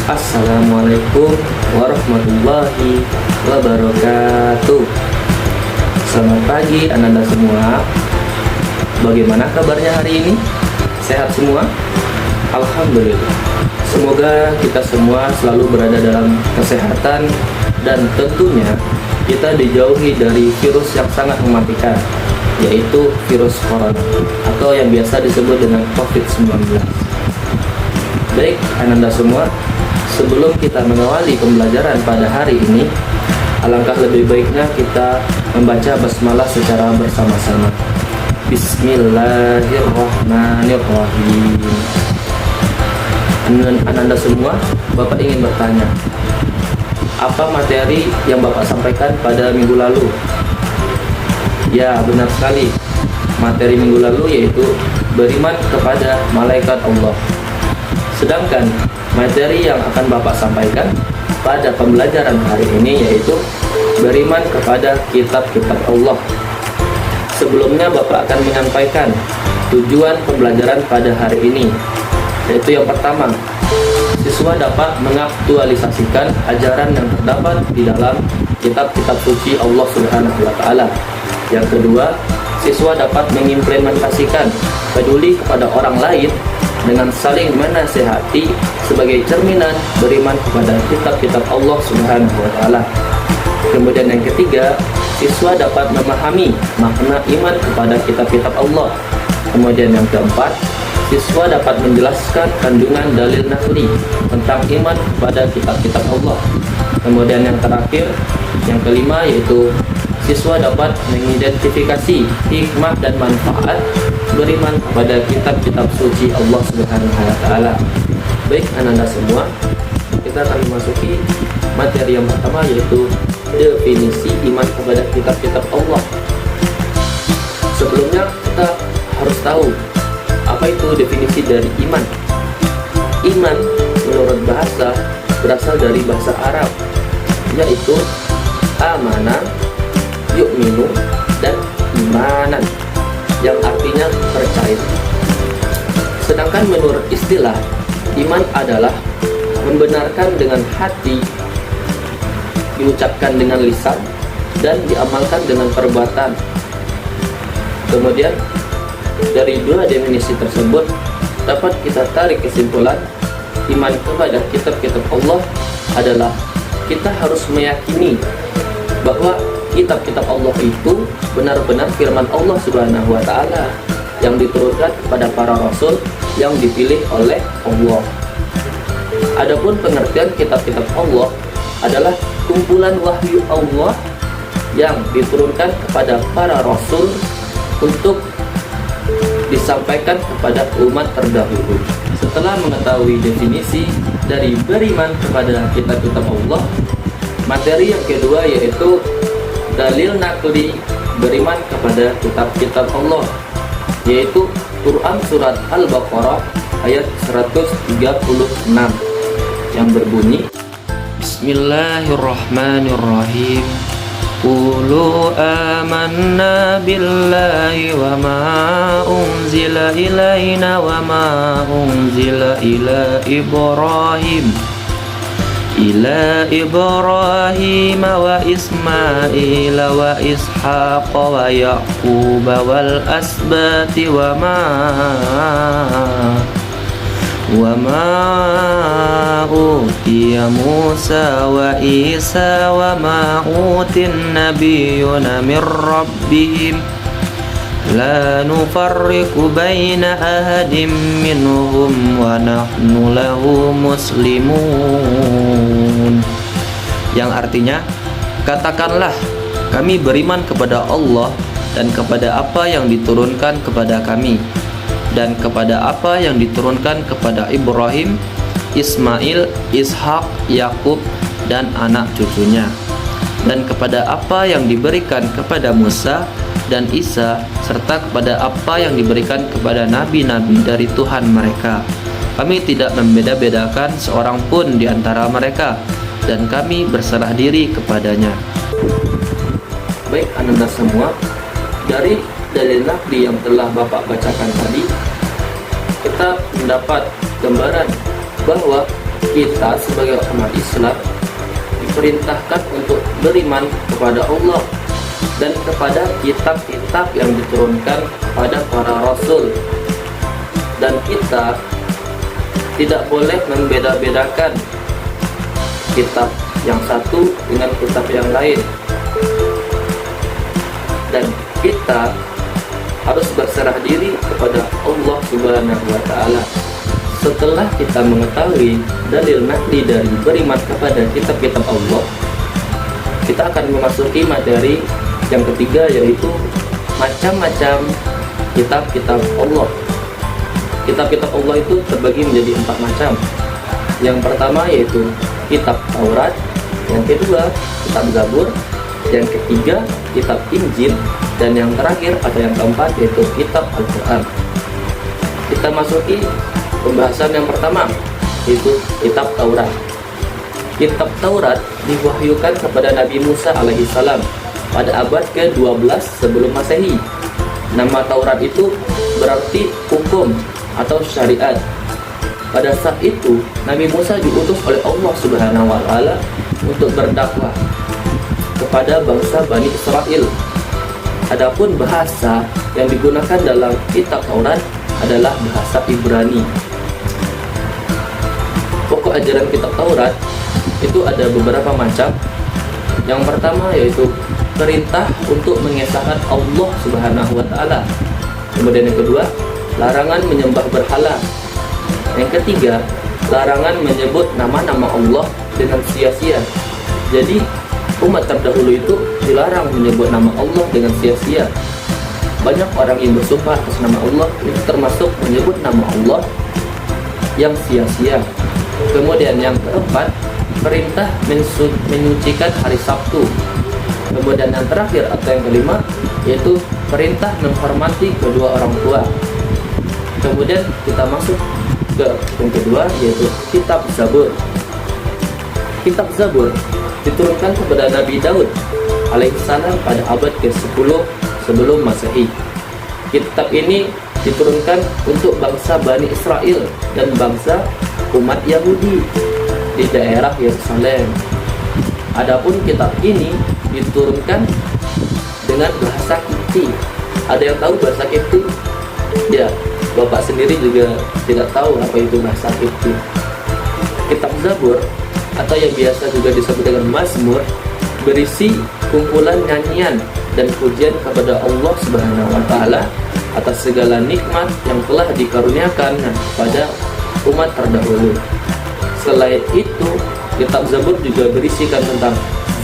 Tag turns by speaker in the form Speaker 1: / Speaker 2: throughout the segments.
Speaker 1: Assalamualaikum warahmatullahi wabarakatuh. Selamat pagi Ananda semua. Bagaimana kabarnya hari ini? Sehat semua? Alhamdulillah. Semoga kita semua selalu berada dalam kesehatan dan tentunya kita dijauhi dari virus yang sangat mematikan, yaitu virus corona atau yang biasa disebut dengan COVID-19. Baik Ananda semua, sebelum kita mengawali pembelajaran pada hari ini, alangkah lebih baiknya kita membaca basmalah secara bersama-sama. Bismillahirrahmanirrahim. Ananda semua, Bapak ingin bertanya, apa materi yang Bapak sampaikan pada minggu lalu? Ya, benar sekali. Materi minggu lalu yaitu beriman kepada malaikat Allah. Sedangkan materi yang akan Bapak sampaikan pada pembelajaran hari ini yaitu beriman kepada kitab-kitab Allah. Sebelumnya Bapak akan menyampaikan tujuan pembelajaran pada hari ini, yaitu yang pertama, siswa dapat mengaktualisasikan ajaran yang terdapat di dalam kitab-kitab suci Allah Subhanahu wa Ta'ala. Yang kedua, siswa dapat mengimplementasikan peduli kepada orang lain dengan saling menasehati sebagai cerminan beriman kepada kitab-kitab Allah Subhanahu wa Ta'ala. Kemudian yang ketiga, siswa dapat memahami makna iman kepada kitab-kitab Allah. Kemudian yang keempat, siswa dapat menjelaskan kandungan dalil naqli tentang iman kepada kitab-kitab Allah. Kemudian yang terakhir, yang kelima, yaitu siswa dapat mengidentifikasi hikmah dan manfaat beriman kepada kitab-kitab suci Allah Subhanahu wa Ta'ala. Baik Ananda semua, kita akan memasuki materi yang pertama, yaitu definisi iman kepada kitab-kitab Allah. Sebelumnya kita harus tahu apa itu definisi dari iman. Iman menurut bahasa berasal dari bahasa Arab, yaitu amana, yu'minu, dan imanan, yang artinya percaya. Sedangkan menurut istilah, iman adalah membenarkan dengan hati, diucapkan dengan lisan, dan diamalkan dengan perbuatan. Kemudian dari dua definisi tersebut dapat kita tarik kesimpulan, iman kepada kitab-kitab Allah adalah kita harus meyakini bahwa kitab-kitab Allah itu benar-benar firman Allah Subhanahu wa Ta'ala yang diturunkan kepada para rasul yang dipilih oleh Allah. Adapun pengertian kitab-kitab Allah adalah kumpulan wahyu Allah yang diturunkan kepada para rasul untuk disampaikan kepada umat terdahulu. Setelah mengetahui definisi dari beriman kepada kitab-kitab Allah, materi yang kedua yaitu dalil naqli beriman kepada kitab-kitab Allah, yaitu Quran surat Al-Baqarah ayat 136 yang berbunyi, Bismillahirrahmanirrahim. Qulu amanna billahi wa ma unzila ilaina wa ma unzila ila Ibrahim wa Ismail wa Ishaq wa Yaqub wal asbati wa ma utiya Musa wa Isa wa ma utin nabiyyuna min rabbihim la nufarriqu baina ahadin minhum wa nahnu lahu muslimun. Yang artinya, katakanlah, kami beriman kepada Allah dan kepada apa yang diturunkan kepada kami, dan kepada apa yang diturunkan kepada Ibrahim, Ismail, Ishak, Yakub, dan anak cucunya, dan kepada apa yang diberikan kepada Musa dan Isa, serta kepada apa yang diberikan kepada nabi-nabi dari Tuhan mereka. Kami tidak membeda-bedakan seorang pun di antara mereka, dan kami berserah diri kepadanya. Baik Ananda semua, dari dalil naqli yang telah Bapak bacakan tadi, kita mendapat gambaran bahwa kita sebagai umat Islam diperintahkan untuk beriman kepada Allah dan kepada kitab-kitab yang diturunkan kepada para rasul, dan kita tidak boleh membeda-bedakan kitab yang satu dengan kitab yang lain, dan kita harus berserah diri kepada Allah Subhanahu wa Ta'ala. Setelah kita mengetahui dalil nakli dari beriman kepada kitab-kitab Allah, kita akan memasuki materi yang ketiga, yaitu macam-macam kitab-kitab Allah. Kitab-kitab Allah itu terbagi menjadi 4 macam. Yang pertama yaitu kitab Taurat, yang kedua kitab Zabur, yang ketiga kitab Injil, dan yang terakhir atau yang keempat yaitu kitab Al-Quran. Kita masuki pembahasan yang pertama, yaitu kitab Taurat. Kitab Taurat diwahyukan kepada Nabi Musa alaihissalam pada abad ke-12 sebelum Masehi. Nama Taurat itu berarti hukum atau syariat. Pada saat itu Nabi Musa diutus oleh Allah Subhanahu wa Ta'ala untuk berdakwah kepada bangsa Bani Israel. Adapun bahasa yang digunakan dalam kitab Taurat adalah bahasa Ibrani. Pokok ajaran kitab Taurat itu ada beberapa macam. Yang pertama yaitu perintah untuk mengesahkan Allah Subhanahu wa Ta'ala. Kemudian yang kedua, larangan menyembah berhala. Yang ketiga, larangan menyebut nama-nama Allah dengan sia-sia. Jadi umat terdahulu itu dilarang menyebut nama Allah dengan sia-sia. Banyak orang yang bersumpah atas nama Allah itu termasuk menyebut nama Allah yang sia-sia. Kemudian yang keempat, perintah menyucikan hari Sabtu. Kemudian yang terakhir atau yang kelima yaitu perintah menghormati kedua orang tua. Kemudian kita masuk ke yang kedua, yaitu kitab Zabur. Kitab Zabur diturunkan kepada Nabi Daud alaihissalam pada abad ke-10 sebelum Masehi. Kitab ini diturunkan untuk bangsa Bani Israel dan bangsa umat Yahudi di daerah Yerusalem. Adapun kitab ini diturunkan dengan bahasa Kipti. Ada yang tahu bahasa Kipti? Ya, Bapak sendiri juga tidak tahu apa itu bahasa Kipti. Kitab Zabur atau yang biasa juga disebut dengan Mazmur berisi kumpulan nyanyian dan pujian kepada Allah Subhanahu wa Ta'ala atas segala nikmat yang telah dikaruniakan pada umat terdahulu. Selain itu, kitab Zabur juga berisikan tentang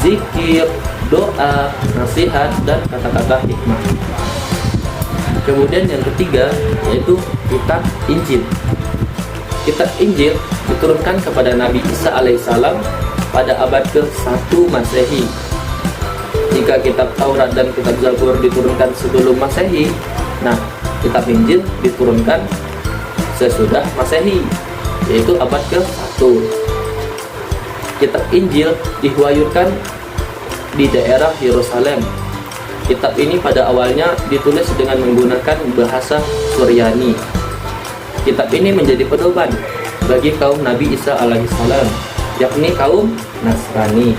Speaker 1: zikir, doa, nasihat, dan kata-kata hikmah. Kemudian yang ketiga yaitu kitab Injil. Kitab Injil diturunkan kepada Nabi Isa alaihissalam pada abad ke-1 Masehi. Jika kitab Taurat dan kitab Zabur diturunkan sebelum Masehi, nah kitab Injil diturunkan sesudah Masehi, yaitu abad ke-1. Kitab Injil diwahyukan di daerah Yerusalem. Kitab ini pada awalnya ditulis dengan menggunakan bahasa Suryani. Kitab ini menjadi pedoman bagi kaum Nabi Isa alaihissalam, yakni kaum Nasrani.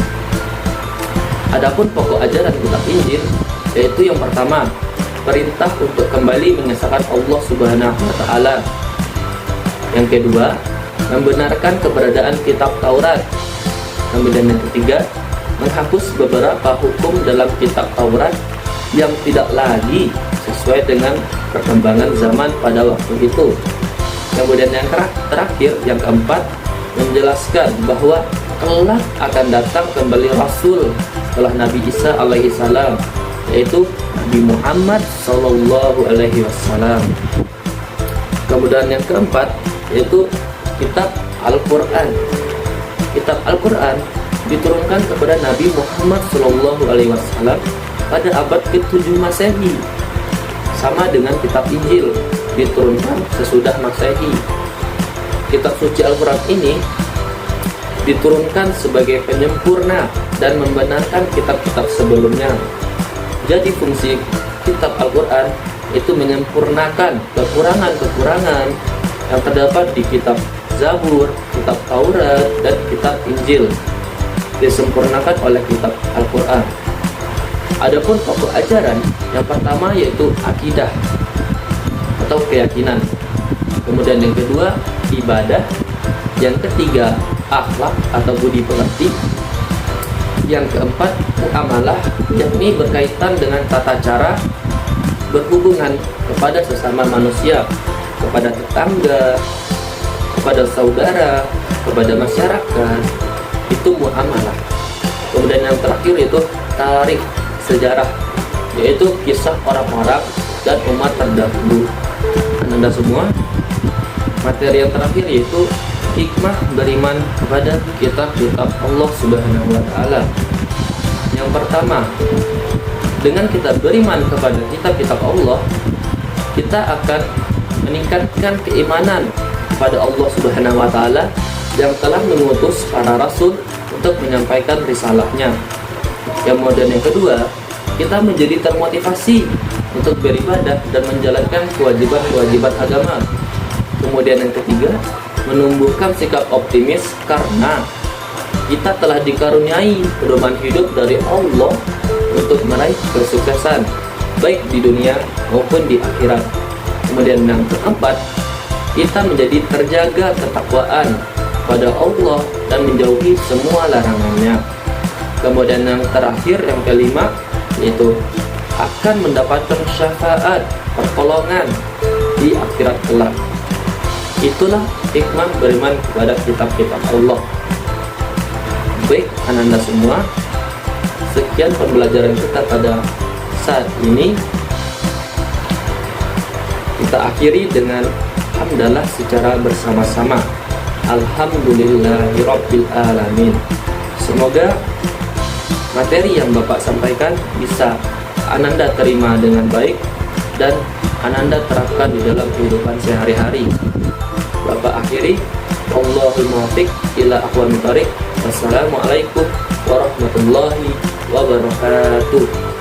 Speaker 1: Adapun pokok ajaran kitab Injil yaitu yang pertama, perintah untuk kembali mengesahkan Allah Subhanahu wa Ta'ala. Yang kedua, membenarkan keberadaan kitab Taurat. Kemudian yang ketiga, menghapus beberapa hukum dalam kitab Taurat yang tidak lagi sesuai dengan perkembangan zaman pada waktu itu. Kemudian yang terakhir, yang keempat, menjelaskan bahwa kelak akan datang kembali Rasul setelah Nabi Isa alaihissalam, yaitu Nabi Muhammad sallallahu alaihi wasallam. Kemudian yang keempat yaitu kitab Al-Quran. Kitab Al-Quran diturunkan kepada Nabi Muhammad sallallahu alaihi wasallam pada abad ke-7 Masehi. Sama dengan kitab Injil, diturunkan sesudah Masehi. Kitab suci Al-Quran ini diturunkan sebagai penyempurna dan membenarkan kitab-kitab sebelumnya. Jadi fungsi kitab Al-Quran itu menyempurnakan kekurangan-kekurangan yang terdapat di kitab Zabur, kitab Taurat, dan kitab Injil disempurnakan oleh kitab Al-Quran. Adapun pokok ajaran yang pertama yaitu akidah atau keyakinan. Kemudian yang kedua ibadah. Yang ketiga akhlak atau budi pekerti. Yang keempat muamalah, yakni berkaitan dengan tata cara berhubungan kepada sesama manusia, kepada tetangga, kepada saudara, kepada masyarakat, itu muamalah. Kemudian yang terakhir itu tarikh, sejarah, yaitu kisah orang-orang dan umat terdahulu. Anda semua, materi yang terakhir yaitu hikmah beriman kepada kitab-kitab Allah Subhanahu wa Ta'ala. Yang pertama, dengan kita beriman kepada kitab-kitab Allah, kita akan meningkatkan keimanan kepada Allah Subhanahu wa Ta'ala yang telah mengutus para rasul untuk menyampaikan risalahnya. Kemudian yang kedua, kita menjadi termotivasi untuk beribadah dan menjalankan kewajiban-kewajiban agama. Kemudian yang ketiga, menumbuhkan sikap optimis karena kita telah dikaruniai pedoman hidup dari Allah untuk meraih kesuksesan baik di dunia maupun di akhirat. Kemudian yang keempat, kita menjadi terjaga ketakwaan pada Allah dan menjauhi semua larangannya. Kemudian yang terakhir, yang kelima, yaitu akan mendapatkan syafaat, pertolongan di akhirat kelak. Itulah hikmah beriman kepada kitab-kitab Allah. Baik, Anda semua, sekian pembelajaran kita pada saat ini. Kita akhiri dengan hamdalah secara bersama-sama. Alhamdulillahirabbil alamin. Semoga materi yang Bapak sampaikan bisa Ananda terima dengan baik dan Ananda terapkan di dalam kehidupan sehari-hari. Bapak akhiri, Allahul muwaffiq ila aqwamit thoriq. Wassalamualaikum warahmatullahi wabarakatuh.